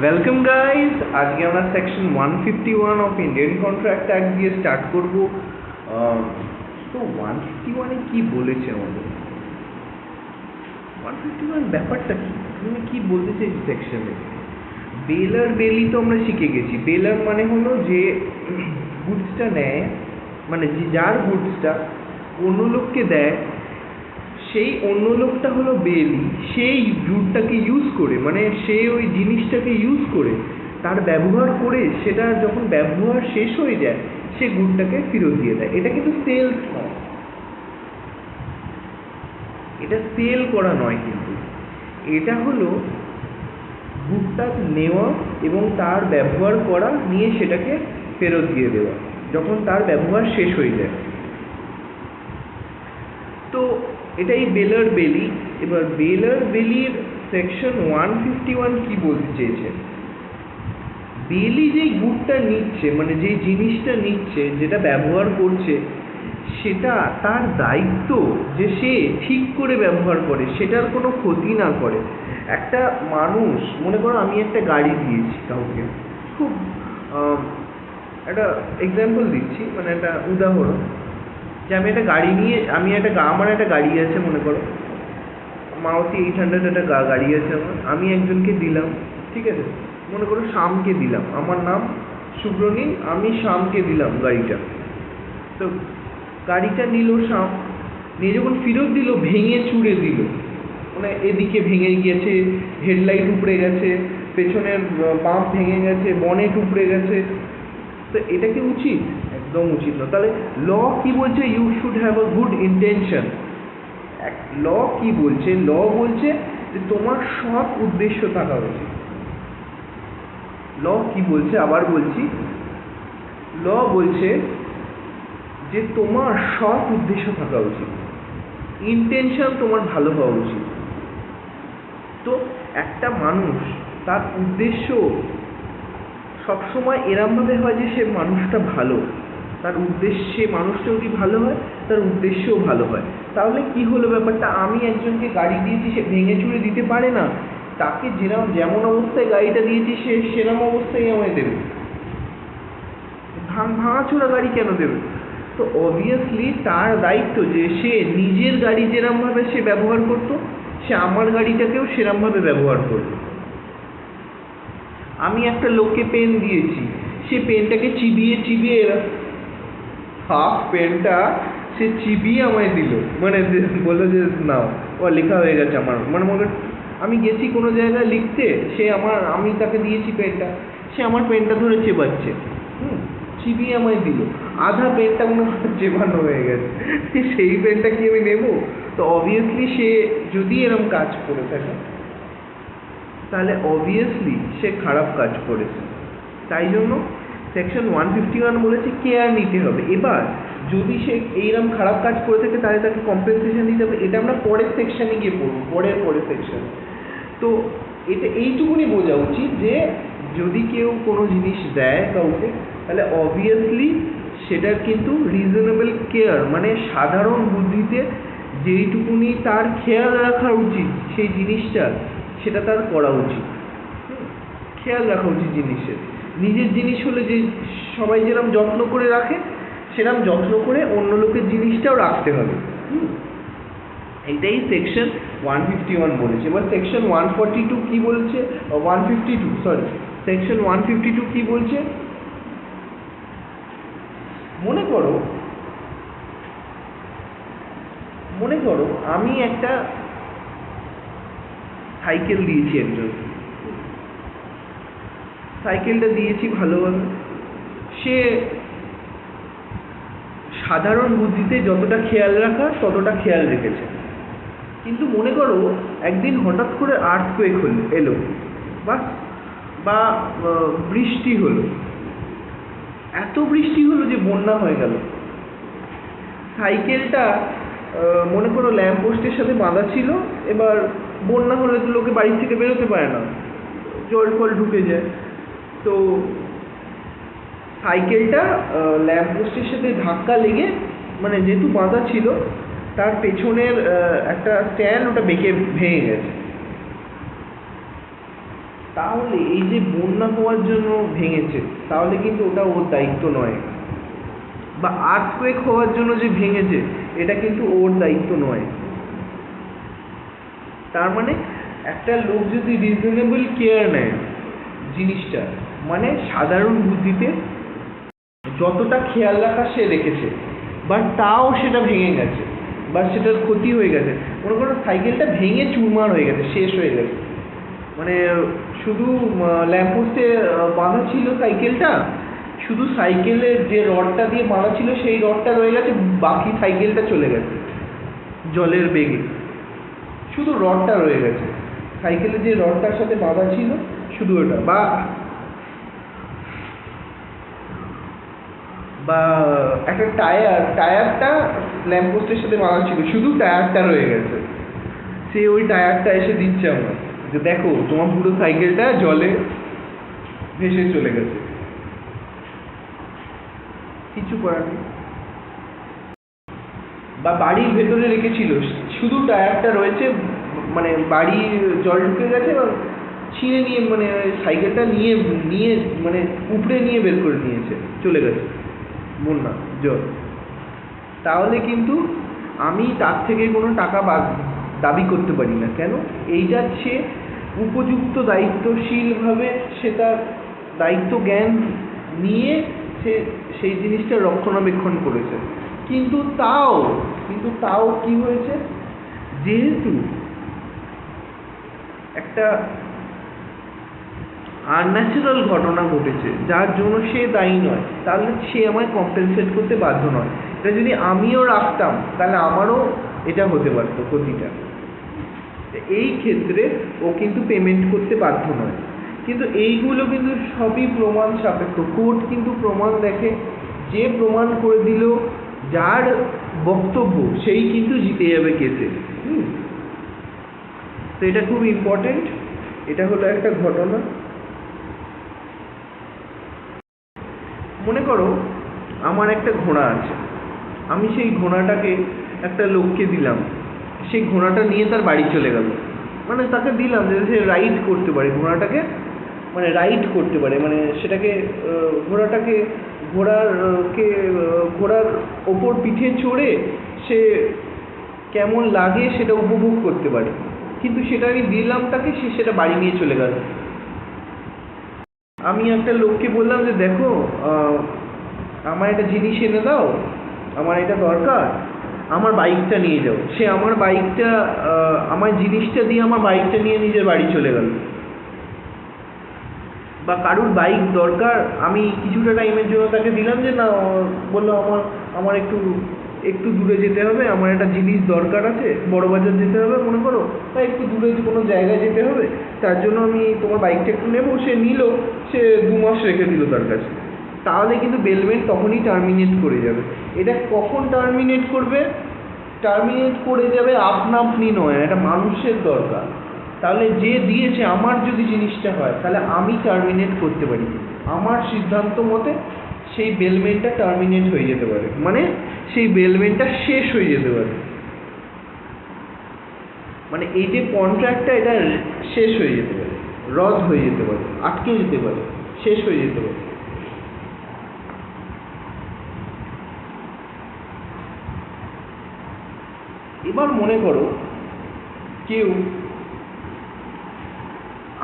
Welcome guys, আজকে আমরা section 151 of Indian contract act দিয়ে স্টার্ট করব। তো 151 কি বলেছে আমাদের? 151 ব্যাপারটা কি, তুমি কি বলতে চাইছি সেকশনে? বেলার বেলি তো আমরা শিখে গেছি। বেলার মানে হলো যে গুডসটা নেয়, মানে যে যার গুডসটা অন্য লোককে দেয়, সেই অন্য লোকটা হলো বেলি। সেই গুডটাকে ইউজ করে, মানে সে ওই জিনিসটাকে ইউজ করে, তার ব্যবহার করে, সেটা যখন ব্যবহার শেষ হয়ে যায় সে গুডটাকে ফেরত দিয়ে দেয়। এটা কিন্তু সেলস নয়, এটা সেল করা নয়, কিন্তু এটা হলো গুডটা নেওয়া এবং তার ব্যবহার করা, নিয়ে সেটাকে ফেরত দিয়ে দেওয়া যখন তার ব্যবহার শেষ হয়ে যায়। তো এটাই বেলার বেলি। এবার বেলার বেলির সেকশন 151 কি বলতে চেয়েছে? বেলি যেই গুডটা নিচ্ছে, মানে যেই জিনিসটা নিচ্ছে, যেটা ব্যবহার করছে, সেটা তার দায়িত্ব যে সে ঠিক করে ব্যবহার করে, সেটার কোনো ক্ষতি না করে। একটা মানুষ, মনে করো আমি একটা গাড়ি দিয়েছি কাউকে, খুব একটা এক্সাম্পল দিচ্ছি, মানে একটা উদাহরণ, যে আমি একটা গাড়ি নিয়ে, আমার একটা গাড়ি আছে, মনে করো মারুতি 800 একটা গাড়ি আছে আমি একজনকে দিলাম, ঠিক আছে, মনে করো শ্যামকে দিলাম। আমার নাম সুব্রনীল, আমি শ্যামকে দিলাম গাড়িটা। তো গাড়িটা নিল শ্যাম, নিয়ে যখন ফেরত দিল ভেঙে চুরে দিল, মানে এদিকে ভেঙে গেছে, হেডলাইট উপড়ে গেছে, পেছনের পাম্প ভেঙে গেছে, বনেট উপড়ে গেছে। তো এটা কি উচিত? একদম উচিত না। তাহলে ল কি বলছে? You should have a good intention. Law কি বলছে? ল বলছে যে তোমার সৎ উদ্দেশ্য থাকা উচিত। ল কি বলছে? আবার বলছি, ল বলছে যে তোমার সৎ উদ্দেশ্য থাকা উচিত, ইন্টেনশন তোমার ভালো হওয়া উচিত। তো একটা মানুষ তার উদ্দেশ্য সবসময় এরমভাবে হয় যে সে মানুষটা ভালো, তার উদ্দেশ্যে মানুষটা যদি ভালো হয় তার উদ্দেশ্যও ভালো হয়। তাহলে কি হলো ব্যাপারটা? আমি একজনকে গাড়ি দিয়েছি, সে ভেঙে চুরে দিতে পারে না, তাকে যেমন অবস্থায় গাড়িটা দিয়েছি সে সেরকম অবস্থায় আমায় দেবে। ভাঙাচোরা গাড়ি কেন দেবে? তো অবভিয়াসলি তার দায়িত্ব যে সে নিজের গাড়ি যেরমভাবে সে ব্যবহার করতো, সে আমার গাড়িটাকেও সেরমভাবে ব্যবহার করবে। আমি একটা লোককে পেন দিয়েছি, সে পেনটাকে চিবিয়ে চিবিয়ে, হাফ পেনটা সে চিবিয়ে আমায় দিল, মানে বললো যে নাও, ও লেখা হয়ে গেছে আমার, মানে আমি গেছি কোনো জায়গায় লিখতে, আমি তাকে দিয়েছি পেনটা, সে আমার পেনটা ধরে চেবাচ্ছে, চিবিয়ে আমায় দিল, আধা পেনটা মনে হয় চেবানো হয়ে গেছে। সেই পেনটা কি আমি নেবো? তো অবভিয়াসলি সে যদি এরম কাজ করে থাকে, তাহলে অবভিয়াসলি সে খারাপ কাজ করেছে। তাই জন্য সেকশন 151 বলেছে কেয়ার নিতে হবে। এবার যদি সে এইরকম খারাপ কাজ করে থাকে তাহলে তাকে কম্পেনসেশন দিতে হবে। এটা আমরা পরের সেকশনে গিয়ে পড়বো, পরের সেকশন। তো এটা এইটুকুনি বোঝা উচিত যে যদি কেউ কোনো জিনিস দেয় কাউকে, তাহলে অবভিয়াসলি সেটার কিন্তু রিজনেবল কেয়ার, মানে সাধারণ বুদ্ধিতে যেইটুকুনি তার খেয়াল রাখা উচিত সেই জিনিসটা, সেটা তার করা উচিত। খেয়াল রাখা উচিত জিনিসের। নিজের জিনিস হলে যে সবাই যেরকম যত্ন করে রাখে, সেরকম যত্ন করে অন্য লোকের জিনিসটাও রাখতে হবে। এটাই সেকশন 151 বলেছে। এবার সেকশন 142 কি বলছে? 152, সরি, সেকশন 152 কি বলছে? মনে করো আমি একটা সাইকেল দিয়েছি একজন, সাইকেলটা দিয়েছি ভালোভাবে, সে সাধারণ বুদ্ধিতে যতটা খেয়াল রাখা ততটা খেয়াল রেখেছে। কিন্তু মনে করো একদিন হঠাৎ করে আর্থকুয়েক এলো, বা বৃষ্টি হলো, এত বৃষ্টি হলো যে বন্যা হয়ে গেল। সাইকেলটা মনে করো ল্যাম্প পোস্টের সাথে বাঁধা ছিল, এবার বন্যা হলে তো লোকে বাড়ি থেকে বেরোতে পারে না, জল ফল ঢুকে যায়। তো সাইকেলটা ল্যাম্প পোস্টের সাথে ধাক্কা লেগে, মানে যেহেতু বাঁধা ছিল, তার পেছনের একটা স্ট্যান্ড ওটা ভেঙে গেছে। তাহলে এই যে বন্যা হওয়ার জন্য ভেঙেছে, তাহলে কিন্তু ওটা ওর দায়িত্ব নয়। বা আর্থকুয়েক হওয়ার জন্য যে ভেঙেছে, এটা কিন্তু ওর দায়িত্ব নয়। তার মানে একটা লোক যদি রিজনেবল কেয়ার নেয় জিনিসটা, মানে সাধারণ বুদ্ধিতে যতটা খেয়াল রাখা সে রেখেছে, বাট তাও সেটা ভেঙে গেছে বা সেটার ক্ষতি হয়ে গেছে। মনে করো সাইকেলটা ভেঙে চুরমার হয়ে গেছে, শেষ হয়ে গেছে, মানে শুধু ল্যাম্পপোস্টে বাঁধা ছিল সাইকেলটা, শুধু সাইকেলের যে রডটা দিয়ে বাঁধা ছিল সেই রডটা রয়ে গেছে, বাকি সাইকেলটা চলে গেছে জলের বেগে, শুধু রডটা রয়ে গেছে, সাইকেলের যে রডটার সাথে বাঁধা ছিল শুধু ওটা। বা একটা টায়ারটা ল্যাম্পপোস্টের সাথে বাঁধা ছিল, শুধু টায়ারটা রয়ে গেছে, সে ওই টায়ারটা এসে দিচ্ছে আমরা যে দেখো তোমার পুরো সাইকেলটা জলে ভেসে চলে গেছে, কিছু করার নেই। বা বাড়ির ভেতরে রেখেছিল, শুধু টায়ারটা রয়েছে, মানে বাড়ি জল ঢুকে গেছে এবং ছিঁড়ে নিয়ে, মানে সাইকেলটা নিয়ে মানে উপড়ে নিয়ে বের করে নিয়েছে, চলে গেছে বন্যা জল। তাহলে কিন্তু আমি তার থেকে কোনো টাকা দাবি করতে পারি না। কেন? এইটা সে উপযুক্ত দায়িত্বশীলভাবে সে তার দায়িত্ব জ্ঞান নিয়ে সে সেই জিনিসটা রক্ষণাবেক্ষণ করেছে। কিন্তু তাও কি হয়েছে, যেহেতু একটা আনন্যাচারাল ঘটনা ঘটেছে যার জন্য সে দায়ী নয়, তাহলে সে আমায় কম্পেনসেট করতে বাধ্য নয়। এটা যদি আমিও রাখতাম তাহলে আমারও এটা হতে পারতো ক্ষতিটা, এই ক্ষেত্রে ও কিন্তু পেমেন্ট করতে বাধ্য নয়। কিন্তু এইগুলো কিন্তু সবই প্রমাণ সাপেক্ষ। কোর্ট কিন্তু প্রমাণ দেখে, যে প্রমাণ করে দিল, যার বক্তব্য সেই কিন্তু জিতে যাবে কেসে। তো এটা খুব ইম্পর্টেন্ট। এটা হলো একটা ঘটনা। মনে করো আমার একটা ঘোড়া আছে, আমি সেই ঘোড়াটাকে একটা লোককে দিলাম, সেই ঘোড়াটা নিয়ে তার বাড়ি চলে গেল। মানে তাকে দিলাম যে সে রাইড করতে পারে ঘোড়াটাকে, মানে রাইড করতে পারে, মানে সেটাকে ঘোড়ার ওপর পিঠে চড়ে সে কেমন লাগে সেটা উপভোগ করতে পারে। কিন্তু সেটা আমি দিলাম তাকে, সে সেটা বাড়ি নিয়ে চলে গেল। আমি একটা লোককে বললাম যে দেখো আমার একটা জিনিস এনে দাও, আমার এটা দরকার, আমার বাইকটা নিয়ে যাও। সে আমার জিনিসটা দিয়ে আমার বাইকটা নিয়ে নিজের বাড়ি চলে গেল। বা কারুর বাইক দরকার, আমি কিছুটা টাইমের জন্য তাকে দিলাম যে না, বললো আমার একটু দূরে যেতে হবে, আমার একটা জিনিস দরকার আছে, বড়বাজার যেতে হবে মনে করো, বা একটু দূরে কোনো জায়গায় যেতে হবে, তার জন্য আমি তোমার বাইকটা একটু নেবো। সে নিল, সে 2 মাস রেখে দিল তার কাছে। তাহলে কিন্তু বেলমেন্ট তখনই টার্মিনেট করে যাবে। এটা কখন টার্মিনেট করবে? টার্মিনেট করে যাবে আপনি নয়, এটা মানুষের দরকার। তাহলে যে দিয়েছে, আমার যদি জিনিসটা হয় তাহলে আমি টার্মিনেট করতে পারি, আমার সিদ্ধান্ত মতে সেই বেলমেন্টটা টার্মিনেট হয়ে যেতে পারে, মানে সেই বেলমেন্টটা শেষ হয়ে যেতে পারে। মানে এই যে কন্ট্রাক্টটা, এটা শেষ হয়ে যেতে পারে, রদ হয়ে যেতে পারে, আটকে যেতে পারে, শেষ হয়ে যেতে পারে। এবার মনে করো কেউ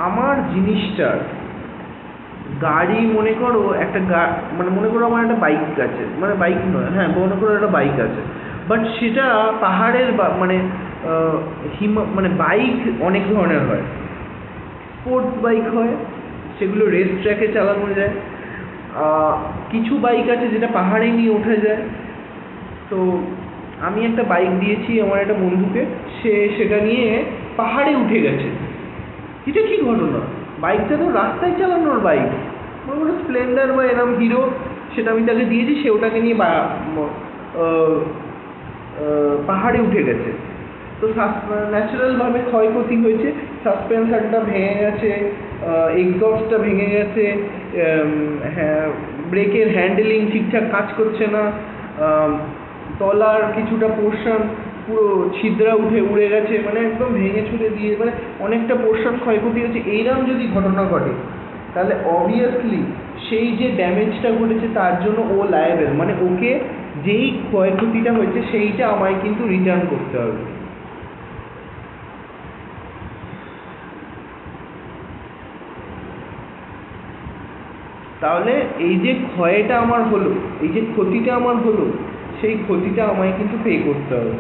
আমার জিনিসটার গাড়ি, মনে করো মনে করো আমার একটা বাইক আছে, মানে বাইক নয়, হ্যাঁ মনে করো একটা বাইক আছে, বাট সেটা পাহাড়ের মানে বাইক অনেক ধরনের হয়। স্পোর্টস বাইক হয়, সেগুলো রেস ট্র্যাকে চালানো যায়। কিছু বাইক আছে যেটা পাহাড়ে নিয়ে ওঠা যায়। তো আমি একটা বাইক দিয়েছি আমার একটা বন্ধুকে, সে সেটা নিয়ে পাহাড়ে উঠে গেছে। এটা কি ঘটনা? বাইকটা তো রাস্তায় চালানোর বাইক, মনে করো স্প্লেন্ডার বা এরম হিরো, সেটা আমি তাকে দিয়েছি, সে ওটাকে নিয়ে পাহাড়ে উঠে গেছে। তো ন্যাচারালভাবে ক্ষয়ক্ষতি হয়েছে, সাসপেনশনটা ভেঙে গেছে, এক্সস্টটা ভেঙে গেছে, ব্রেকের হ্যান্ডেলিং ঠিকঠাক কাজ করছে না, তলার কিছুটা পোর্শন পুরো ছিদ্রা উঠে উড়ে গেছে, মানে একদম ভেঙে ছুড়ে দিয়ে মানে অনেকটা পোর্শন ক্ষয়ক্ষতি হয়েছে, এইরকম যদি ঘটনা ঘটে তাহলে অবভিয়াসলি সেই যে ড্যামেজটা ঘটেছে তার জন্য ও লায়েবল, মানে ওকে যেই ক্ষয়ক্ষতিটা হয়েছে সেইটা আমায় কিন্তু রিটার্ন করতে হবে। তাহলে এই যে ক্ষয়টা আমার হলো, এই যে ক্ষতিটা আমার হলো, সেই ক্ষতিটা আমায় কিন্তু পে করতে হবে।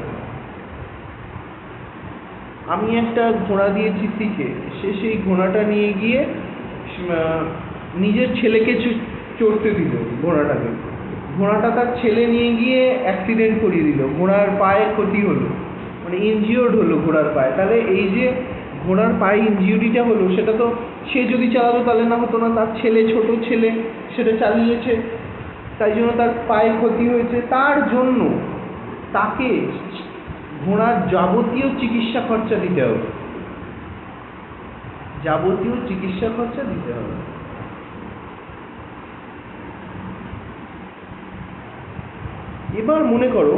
আমি একটা ঘোড়া দিয়েছি শিখে, সে সেই ঘোড়াটা নিয়ে গিয়ে নিজের ছেলেকে চড়তে দিল ঘোড়াটাকে, ঘোড়াটা তার ছেলে নিয়ে গিয়ে অ্যাক্সিডেন্ট করিয়ে দিল, ঘোড়ার পায়ে ক্ষতি হলো, মানে ইনজিওর্ড হলো ঘোড়ার পায়ে। তাহলে এই যে ঘোড়ার পায়ে ইনজিউরিটা হলো সেটা তো সে যদি চালাতো তাহলে না হতো না, তার ছেলে, ছোট ছেলে সেটা চালিয়েছে, তাই জন্য তার পায়ে ক্ষতি হয়েছে, তার জন্য তাকে ঘোড়ার যাবতীয় চিকিৎসা খরচা দিতে হবে, যাবতীয় চিকিৎসা খরচা দিতে হবে। এবার মনে করো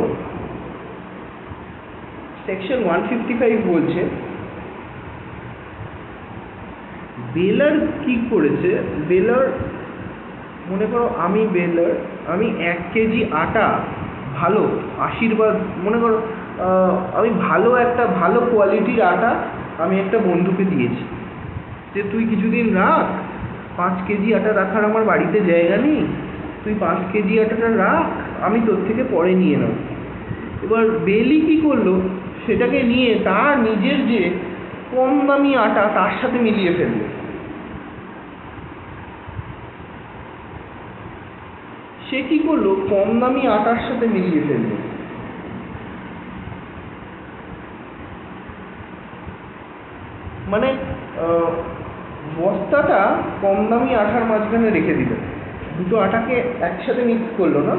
সেকশন 155 বলছে বেলার কি করেছে, বেলার মনে করো আমি বেলার, আমি 1 কেজি আটা ভালো আশীর্বাদ, মনে করো আমি ভালো কোয়ালিটির আটা আমি একটা বন্ধুকে দিয়েছি যে তুই কিছুদিন রাখ, 5 কেজি আটা রাখার আমার বাড়িতে জায়গা নেই, তুই 5 কেজি আটাটা রাখ, আমি তোর থেকে পরে নিয়ে নেব। এবার বেলি কি করলো, সেটাকে নিয়ে তার নিজের যে কম দামি আটা তার সাথে মিলিয়ে ফেললো। সে কি করলো, কম দামি আটার সাথে মিলিয়ে ফেললো। মানে বস্তাটা কম দামি আটার মাঝখানে রেখে দিল, দুটো আটাকে একসাথে মিক্স করলো না,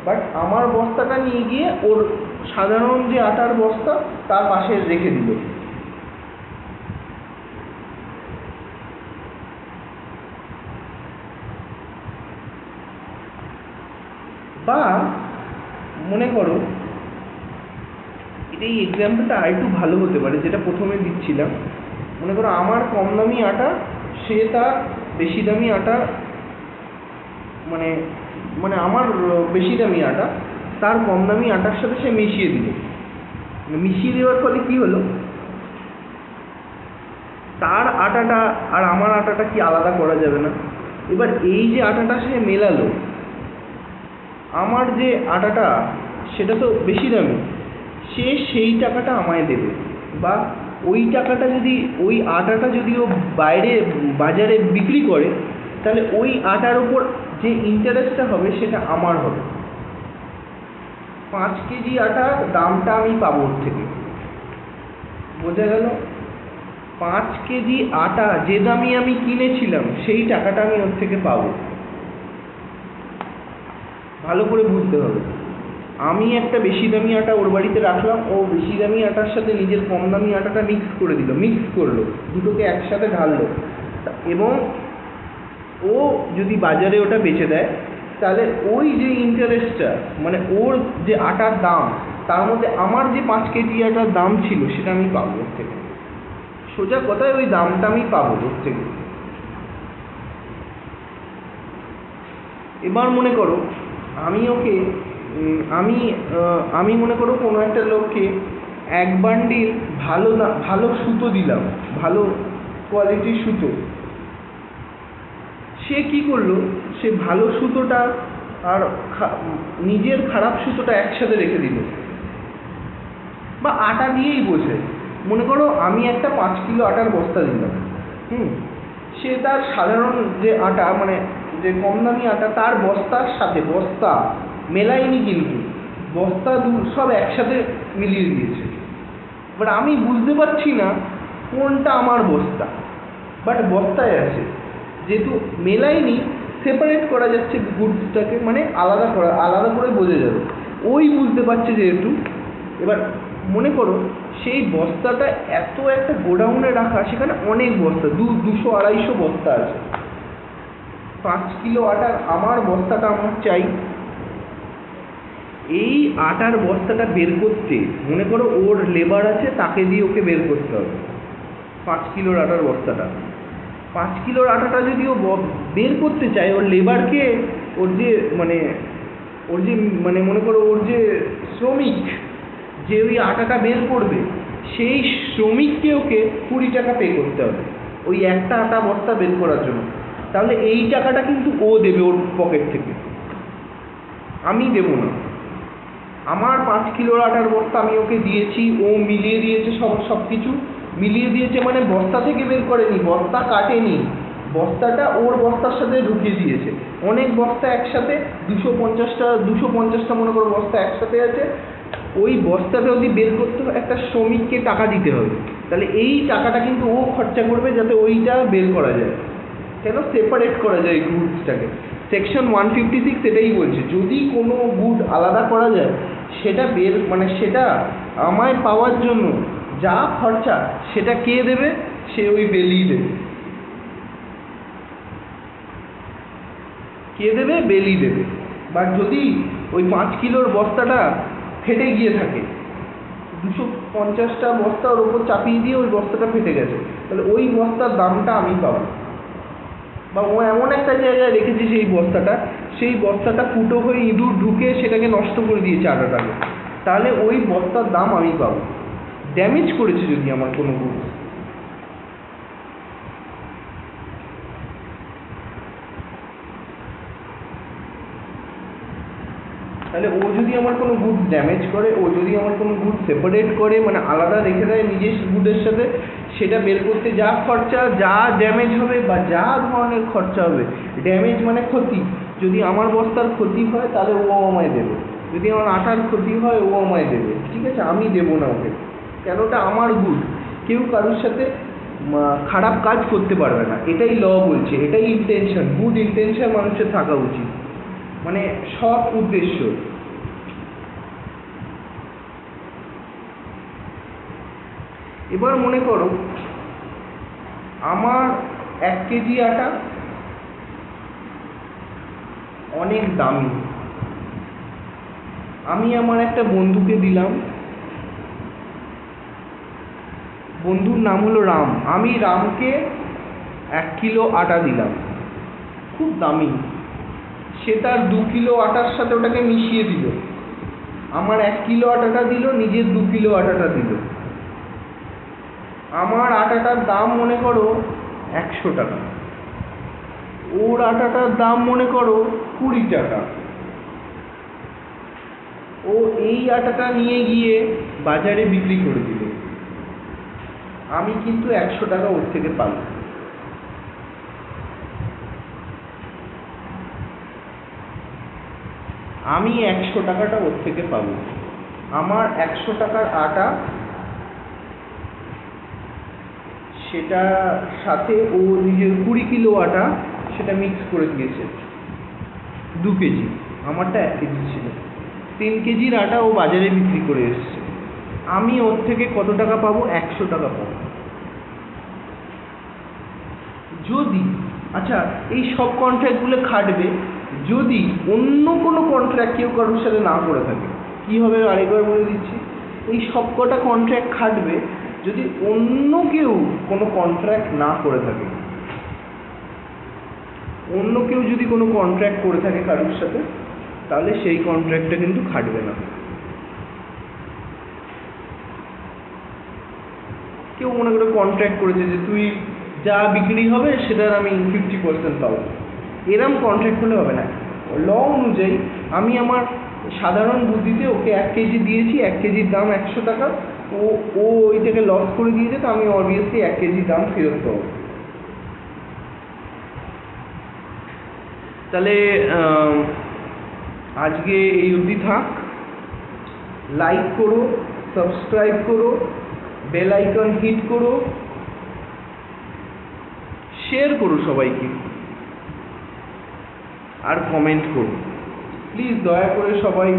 বাট আমার বস্তাটা নিয়ে গিয়ে ওর সাধারণ যে আটার বস্তা তার পাশে রেখে দিল। বা মনে করো এই এক্সাম্পলটা আরেকটু ভালো হতে পারে, যেটা প্রথমে দিচ্ছিলাম। মনে করো আমার কম দামি আটা, সে তার বেশি দামি আটা, মানে আমার বেশি দামি আটা তার কম দামি আটার সাথে সে মিশিয়ে দিল। মিশিয়ে দেওয়ার ফলে কি হলো, তার আটাটা আর আমার আটাটা কি আলাদা করা যাবে না? এবার এই যে আটাটা সে মেলালো, আমার যে আটাটা সেটা তো বেশি দামি, সে সেই টাকাটা আমায় দেবে, বা ওই টাকাটা যদি, ওই আটাটা যদি ও বাজারে বিক্রি করে, তাহলে ওই আটার উপর যে ইন্টারেস্টটা হবে সেটা আমার হবে। 5 কেজি আটার দামটা আমি পাবো ওর থেকে, বোঝা গেল? 5 কেজি আটা যে দামে আমি কিনেছিলাম সেই টাকাটা আমি ওর থেকে পাবো। ভালো করে বুঝতে হবে। আমি একটা বেশি দামি আটা ওর বাড়িতে রাখলাম, ও বেশি দামি আটার সাথে নিজের কম দামি আটাটা মিক্স করলো, দুটোকে একসাথে ঢাললো, এবং ও যদি বাজারে ওটা বেচে দেয়, তাহলে ওই যে ইন্টারেস্টটা, মানে ওর যে আটার দাম, তার মধ্যে আমার যে 5 কেজি আটার দাম ছিল সেটা আমি পাবো ওর থেকে। সোজা কথায় ওই দামটা আমি পাবো ওর থেকে। এবার মনে করো আমি ওকে আমি মনে করো কোনো একটা লোককে 1 বান্ডিল ভালো সুতো দিলাম, ভালো কোয়ালিটির সুতো। সে কি করলো, সে ভালো সুতোটা আর নিজের খারাপ সুতোটা একসাথে রেখে দিল, বা আটা দিয়েই বোঝে। মনে করো আমি একটা 5 কিলো আটার বস্তা দিলাম, সে তার সাধারণ যে আটা, মানে যে কম দামি আটা, তার বস্তার সাথে বস্তা মেলায়নি, কিন্তু বস্তা সব একসাথে মিলিয়ে দিয়েছে। বাট আমি বুঝতে পারছি না কোনটা আমার বস্তা, বাট বস্তায় আছে, যেহেতু মেলায়নি, সেপারেট করা যাচ্ছে গুডসটাকে, মানে আলাদা করে বোঝা যাবে, ওই বুঝতে পারছে যেহেতু। এবার মনে করো সেই বস্তাটা এত একটা গোডাউনে রাখা, সেখানে অনেক বস্তা, 200-250 বস্তা আছে। 5 কিলো আটার আমার বস্তাটা আমার চাই, এই আটার বস্তাটা বের করতে মনে করো ওর লেবার আছে, তাকে দিয়ে ওকে বের করতে হবে 5 কিলোর আটার বস্তাটা। 5 কিলোর আটাটা যদি ও বের করতে চায়, ওর লেবারকে, ওর যে মনে করো ওর যে শ্রমিক যে ওই আটাটা বের করবে, সেই শ্রমিককে ওকে 20 টাকা পে করতে হবে ওই একটা আটা বস্তা বের করার জন্য। তাহলে এই টাকাটা কিন্তু ও দেবে ওর পকেট থেকে, আমি দেবো না। আমার 5 কিলোর আটার বস্তা আমি ওকে দিয়েছি, ও মিলিয়ে দিয়েছে, সব কিছু মিলিয়ে দিয়েছে, মানে বস্তা থেকে বের করেনি, বস্তা কাটেনি, বস্তাটা ওর বস্তার সাথে ঢুকিয়ে দিয়েছে। অনেক বস্তা একসাথে 250টা মনে করো বস্তা একসাথে আছে, ওই বস্তাটা যদি বের করতে হয় একটা শ্রমিককে টাকা দিতে হবে। তাহলে এই টাকাটা কিন্তু ও খরচা করবে যাতে ওইটা বের করা যায়, কেন সেপারেট করা যায় গুডসটাকে। সেকশন 156 এটাই বলছে, যদি কোনো গুড আলাদা করা যায় সেটা সেটা আমায় পাওয়ার জন্য যা খরচা সেটা কে দেবে, সে ওই বেলি দেবে। কে দেবে? বেলি দেবে। বা যদি ওই 5 কিলোর বস্তাটা ফেটে গিয়ে থাকে, 250টা বস্তা ওর ওপর চাপিয়ে দিয়ে ওই বস্তাটা ফেটে গেছে, তাহলে ওই বস্তার দামটা আমি পাবো। বা ও এমন একটা জায়গায় রেখেছে সেই বস্তাটা ফুটো হয়ে ইঁদুর ঢুকে সেটাকে নষ্ট করে দিয়েছে আটাটাকে, তাহলে ওই বস্তার দাম আমি পাবো। ড্যামেজ করেছে যদি আমার কোনো গুডস, তাহলে ও যদি আমার কোনো গুড ড্যামেজ করে, ও যদি আমার কোনো গুড সেপারেট করে, মানে আলাদা রেখে দেয় নিজের গুডের সাথে, সেটা বের করতে যা খরচা, যা ড্যামেজ হবে বা যা ধরনের খরচা হবে, ড্যামেজ মানে ক্ষতি, যদি আমার বস্তার ক্ষতি হয় তাহলে ও আমায় দেবে, যদি আমার আটার ক্ষতি হয় ও আমায় দেবে, ঠিক আছে? আমি দেবো না ওকে, কেন? ওটা আমার গুড, কেউ কারোর সাথে খারাপ কাজ করতে পারবে না, এটাই ল বলছে, এটাই ইন্টেনশন, গুড ইন্টেনশন মানুষের থাকা উচিত, মানে সৎ উদ্দেশ্য। এবার মনে করো আমার 1 কেজি আটা অনেক দামি, আমি আমার একটা বন্ধুকে দিলাম, বন্ধুর নাম হলো রাম, আমি রামকে 1 কিলো আটা দিলাম, খুব দামি, সে তার 2 কিলো আটার সাথে ওটাকে মিশিয়ে দিল, আমার 1 কিলো আটাটা দিল, নিজের 2 কিলো আটাটা দিল। আমার আটাটার দাম মনে করো 100 টাকা, ওর আটাটার দাম মনে করো 20 টাকা। ও এই আটাটা নিয়ে গিয়ে বাজারে বিক্রি করে দিল, আমি কিন্তু 100 টাকা ওর থেকে পাবো। আমি 100 টাকাটা ওর থেকে পাবো, আমার 100 টাকার আটা, সেটা সাথে ও নিজের 20 কিলো আটা সেটা মিক্স করে দিয়েছে, 2 কেজি, আমারটা 1 কেজি ছিল, 3 কেজির আটা ও বাজারে বিক্রি করে এসছে, আমি ওর থেকে কত টাকা পাবো? 100 টাকা পাবো। যদি আচ্ছা এই সব কন্ট্রাক্টগুলো খাটবে যদি অন্য কোনো কন্ট্রাক্ট কেউ কারোর সাথে না করে থাকে, কী হবে আরেকবার বলে দিচ্ছি, এই সব কটা কন্ট্রাক্ট খাটবে যদি অন্য কেউ কোনো কন্ট্রাক্ট না করে থাকে, অন্য কেউ যদি কোনো কন্ট্রাক্ট করে থাকে কারোর সাথে, তাহলে সেই কন্ট্রাক্টটা কিন্তু খাটবে না। কেউ মনে করে কন্ট্রাক্ট করেছে যে তুই যা বিক্রি হবে সেটার আমি 50% পাবো, এরম কন্ট্রাক্ট হলে হবে না। ল অনুযায়ী আমি আমার সাধারণ বুদ্ধিতে ওকে 1 কেজি দিয়েছি, 1 কেজির দাম 100 টাকা, ও ওইটাকে লস করে দিয়েছে, তো আমি অবভিয়াসলি 1 কেজির দাম ফেরত পাবো। তাহলে আজকে এই অবধি থাক, লাইক করো, সাবস্ক্রাইব করো, বেল আইকন হিট করো, শেয়ার করো সবাইকে, আর কমেন্ট করো প্লিজ, দয়া করে সবাই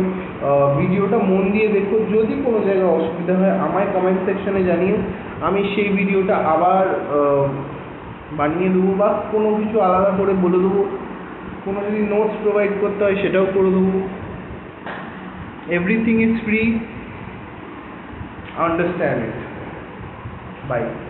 ভিডিওটা মন দিয়ে দেখো, যদি কোনো জায়গায় অসুবিধা হয় আমায় কমেন্ট সেকশনে জানিও, আমি সেই ভিডিওটা আবার বানিয়ে দেবো বা কোনো কিছু আলাদা করে বলে দেবো, কোনো যদি নোটস প্রোভাইড করতে হয় সেটাও করে দেবো। everything is free, understand it. Bye.